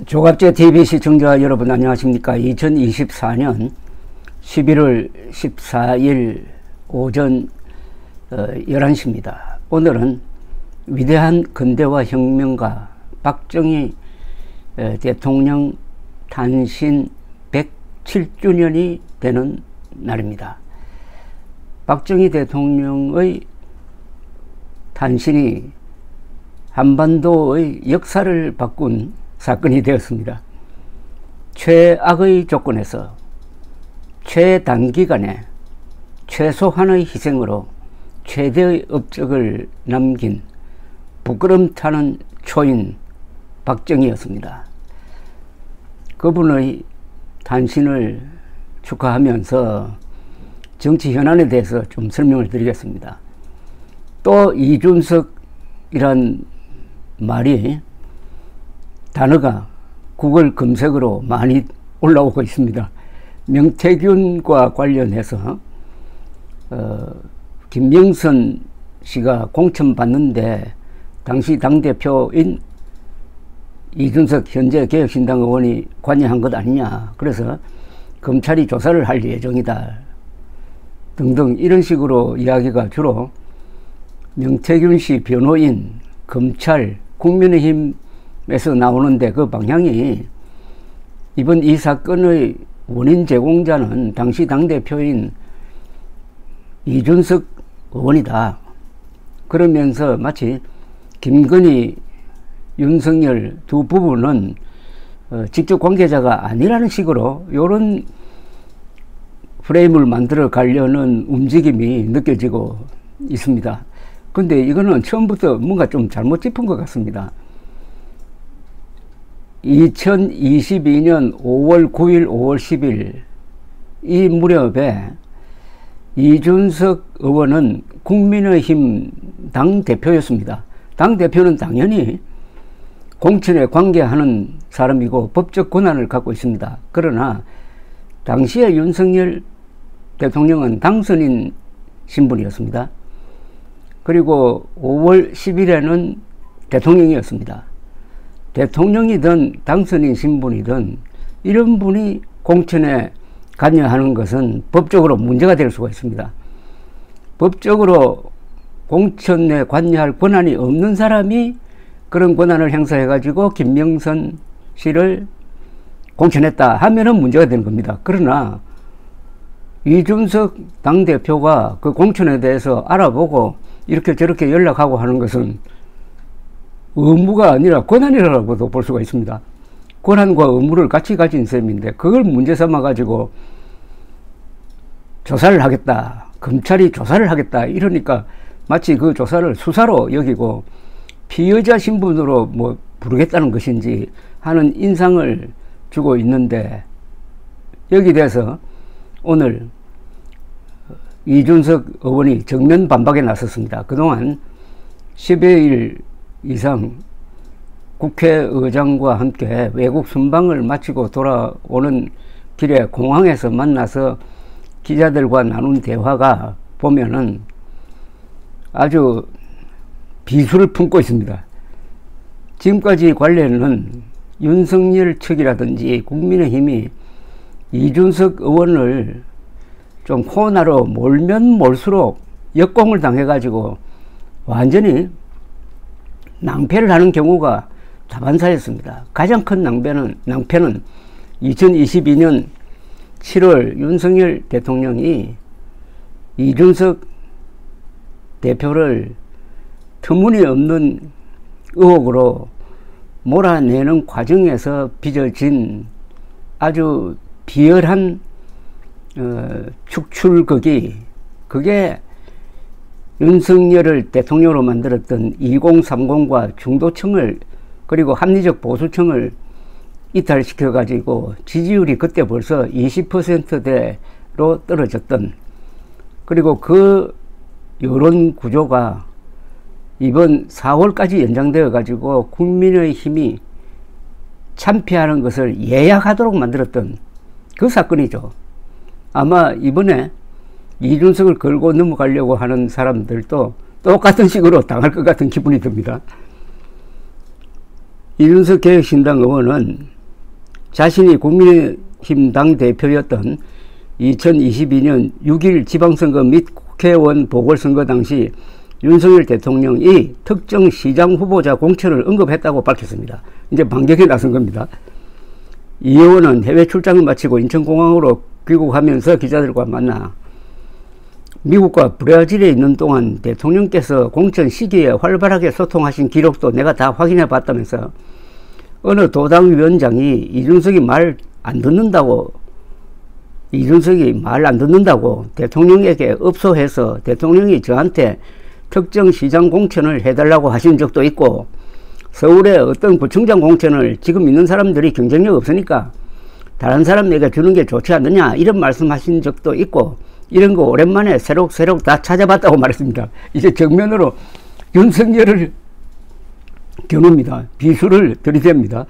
조갑제 TV 시청자 여러분 안녕하십니까. 2024년 11월 14일 오전 11시입니다. 오늘은 위대한 근대화 혁명가 박정희 대통령 탄신 107주년이 되는 날입니다. 박정희 대통령의 탄신이 한반도의 역사를 바꾼 사건이 되었습니다. 최악의 조건에서 최단기간에 최소한의 희생으로 최대의 업적을 남긴 부끄럼 타는 초인 박정희였습니다. 그분의 탄신을 축하하면서 정치 현안에 대해서 좀 설명을 드리겠습니다. 또 이준석이란 말이 단어가 구글 검색으로 많이 올라오고 있습니다. 명태균과 관련해서 김명선 씨가 공천 받는데 당시 당대표인 이준석 현재 개혁신당 의원이 관여한 것 아니냐, 그래서 검찰이 조사를 할 예정이다 등등 이런 식으로 이야기가 주로 명태균 씨 변호인, 검찰, 국민의힘에서 나오는데, 그 방향이 이번 이 사건의 원인 제공자는 당시 당대표인 이준석 의원이다 그러면서 마치 김건희, 윤석열 두 부부는 직접 관계자가 아니라는 식으로 이런 프레임을 만들어 가려는 움직임이 느껴지고 있습니다. 근데 이거는 처음부터 뭔가 좀 잘못 짚은 것 같습니다. 2022년 5월 9일, 5월 10일 이 무렵에 이준석 의원은 국민의힘 당대표였습니다. 당대표는 당연히 공천에 관계하는 사람이고 법적 권한을 갖고 있습니다. 그러나 당시에 윤석열 대통령은 당선인 신분이었습니다. 그리고 5월 10일에는 대통령이었습니다. 대통령이든 당선인 신분이든 이런 분이 공천에 관여하는 것은 법적으로 문제가 될 수가 있습니다. 법적으로 공천에 관여할 권한이 없는 사람이 그런 권한을 행사해 가지고 김명선 씨를 공천했다 하면은 문제가 되는 겁니다. 그러나 이준석 당대표가 그 공천에 대해서 알아보고 이렇게 저렇게 연락하고 하는 것은 의무가 아니라 권한이라고도 볼 수가 있습니다. 권한과 의무를 같이 가진 셈인데 그걸 문제 삼아 가지고 조사를 하겠다, 검찰이 조사를 하겠다 이러니까 마치 그 조사를 수사로 여기고 피의자 신분으로 뭐 부르겠다는 것인지 하는 인상을 주고 있는데, 여기에 대해서 오늘 이준석 의원이 정면 반박에 나섰습니다. 그동안 10여일 이상 국회의장과 함께 외국 순방을 마치고 돌아오는 길에 공항에서 만나서 기자들과 나눈 대화가 보면은 아주 비수를 품고 있습니다. 지금까지 관례는 윤석열 측이라든지 국민의힘이 이준석 의원을 좀 코너로 몰면 몰수록 역공을 당해가지고 완전히 낭패를 하는 경우가 다반사였습니다. 가장 큰 낭패는 2022년 7월 윤석열 대통령이 이준석 대표를 터무니없는 의혹으로 몰아내는 과정에서 빚어진 아주 비열한 축출극이, 그게 윤석열을 대통령으로 만들었던 2030과 중도층을 그리고 합리적 보수층을 이탈시켜 가지고 지지율이 그때 벌써 20%대로 떨어졌던, 그리고 그 여론 구조가 이번 4월까지 연장되어 가지고 국민의힘이 참패하는 것을 예약하도록 만들었던 그 사건이죠. 아마 이번에 이준석을 걸고 넘어가려고 하는 사람들도 똑같은 식으로 당할 것 같은 기분이 듭니다. 이준석 개혁신당 의원은 자신이 국민의힘 당대표였던 2022년 6.1 지방선거 및 국회의원 보궐선거 당시 윤석열 대통령이 특정 시장 후보자 공천을 언급했다고 밝혔습니다. 이제 반격에 나선 겁니다. 이 의원은 해외 출장을 마치고 인천공항으로 귀국하면서 기자들과 만나 미국과 브라질에 있는 동안 대통령께서 공천 시기에 활발하게 소통하신 기록도 내가 다 확인해 봤다면서 어느 도당위원장이 이준석이 말 안 듣는다고 대통령에게 업소해서 대통령이 저한테 특정 시장 공천을 해달라고 하신 적도 있고, 서울의 어떤 구청장 공천을 지금 있는 사람들이 경쟁력 없으니까 다른 사람에게 주는 게 좋지 않느냐 이런 말씀하신 적도 있고, 이런 거 오랜만에 새록새록 다 찾아봤다고 말했습니다. 이제 정면으로 윤석열을 겨눕니다. 비수를 들이댑니다.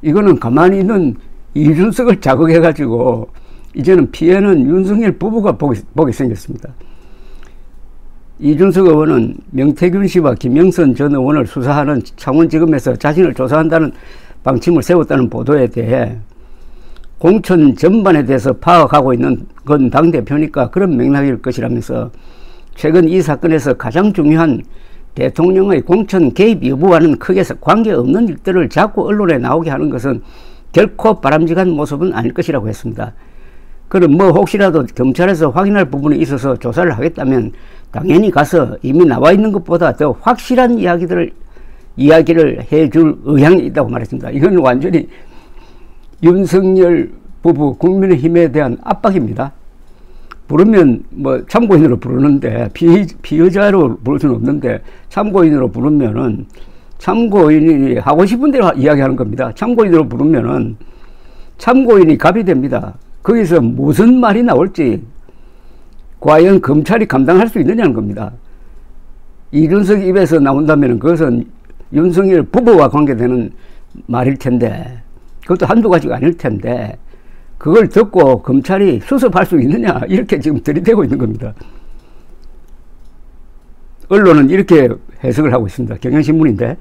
이거는 가만히 있는 이준석을 자극해가지고 이제는 피해는 윤석열 부부가 보게 생겼습니다. 이준석 의원은 명태균 씨와 김영선 전 의원을 수사하는 창원지검에서 자신을 조사한다는 방침을 세웠다는 보도에 대해 공천 전반에 대해서 파악하고 있는 건 당대표니까 그런 맥락일 것이라면서 최근 이 사건에서 가장 중요한 대통령의 공천 개입 여부와는 크게 관계없는 일들을 자꾸 언론에 나오게 하는 것은 결코 바람직한 모습은 아닐 것이라고 했습니다. 그럼 뭐 혹시라도 경찰에서 확인할 부분이 있어서 조사를 하겠다면 당연히 가서 이미 나와 있는 것보다 더 확실한 이야기를 해줄 의향이 있다고 말했습니다. 이건 완전히 윤석열 부부 국민의힘에 대한 압박입니다. 부르면 뭐 참고인으로 부르는데 피의자로 부를 수는 없는데 참고인으로 부르면은 참고인이 하고 싶은 대로 이야기하는 겁니다. 참고인으로 부르면은 참고인이 갑이 됩니다. 거기서 무슨 말이 나올지 과연 검찰이 감당할 수 있느냐는 겁니다. 이준석 입에서 나온다면 그것은 윤석열 부부와 관계되는 말일 텐데, 그것도 한두 가지가 아닐 텐데 그걸 듣고 검찰이 수습할 수 있느냐 이렇게 지금 들이대고 있는 겁니다. 언론은 이렇게 해석을 하고 있습니다. 경향신문인데,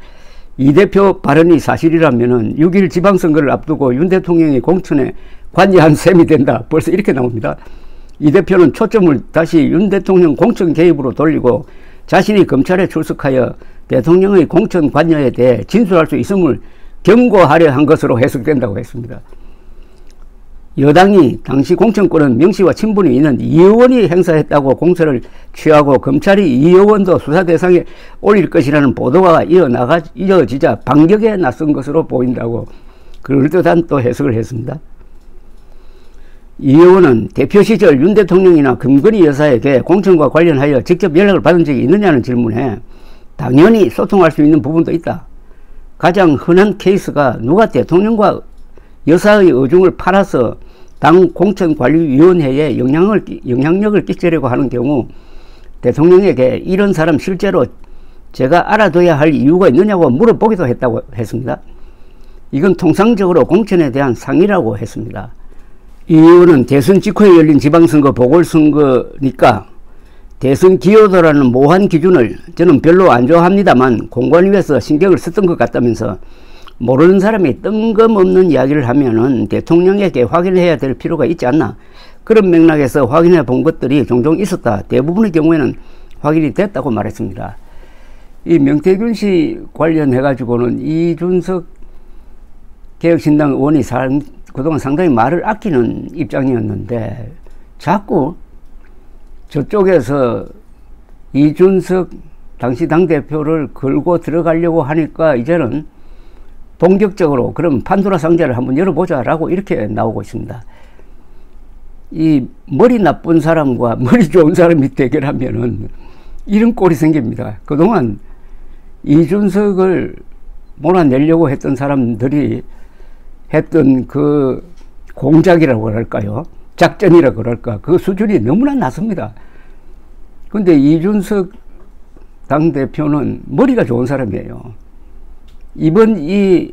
이 대표 발언이 사실이라면 6.1 지방선거를 앞두고 윤 대통령의 공천에 관여한 셈이 된다. 벌써 이렇게 나옵니다. 이 대표는 초점을 다시 윤 대통령 공천 개입으로 돌리고 자신이 검찰에 출석하여 대통령의 공천 관여에 대해 진술할 수 있음을 경고하려 한 것으로 해석된다고 했습니다. 여당이 당시 공천권은 명시와 친분이 있는 이 의원이 행사했다고 공세를 취하고 검찰이 이 의원도 수사 대상에 올릴 것이라는 보도가 이어지자 반격에 나선 것으로 보인다고 그럴듯한 또 해석을 했습니다. 이 의원은 대표 시절 윤 대통령이나 김건희 여사에게 공천과 관련하여 직접 연락을 받은 적이 있느냐는 질문에 당연히 소통할 수 있는 부분도 있다. 가장 흔한 케이스가 누가 대통령과 여사의 의중을 팔아서 당 공천관리위원회에 영향력을 끼치려고 하는 경우 대통령에게 이런 사람 실제로 제가 알아둬야 할 이유가 있느냐고 물어보기도 했다고 했습니다. 이건 통상적으로 공천에 대한 상의라고 했습니다. 이 의원은 대선 직후에 열린 지방선거 보궐선거니까 대선 기여도라는 모호한 기준을 저는 별로 안 좋아합니다만 공관위에서 신경을 썼던 것 같다면서 모르는 사람이 뜬금없는 이야기를 하면은 대통령에게 확인해야 될 필요가 있지 않나, 그런 맥락에서 확인해 본 것들이 종종 있었다. 대부분의 경우에는 확인이 됐다고 말했습니다. 이 명태균 씨 관련해 가지고는 이준석 개혁신당 의원이 그동안 상당히 말을 아끼는 입장이었는데 자꾸 저쪽에서 이준석 당시 당대표를 걸고 들어가려고 하니까 이제는 본격적으로 그럼 판도라 상자를 한번 열어보자라고 이렇게 나오고 있습니다. 이 머리 나쁜 사람과 머리 좋은 사람이 대결하면은 이런 꼴이 생깁니다. 그동안 이준석을 몰아내려고 했던 사람들이 했던 그 공작이라고 그럴까요? 작전이라고 그럴까? 그 수준이 너무나 낮습니다. 근데 이준석 당대표는 머리가 좋은 사람이에요. 이번 이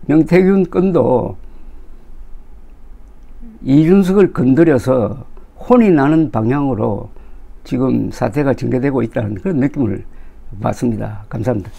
명태균 건도 이준석을 건드려서 혼이 나는 방향으로 지금 사태가 전개되고 있다는 그런 느낌을 받습니다. 감사합니다.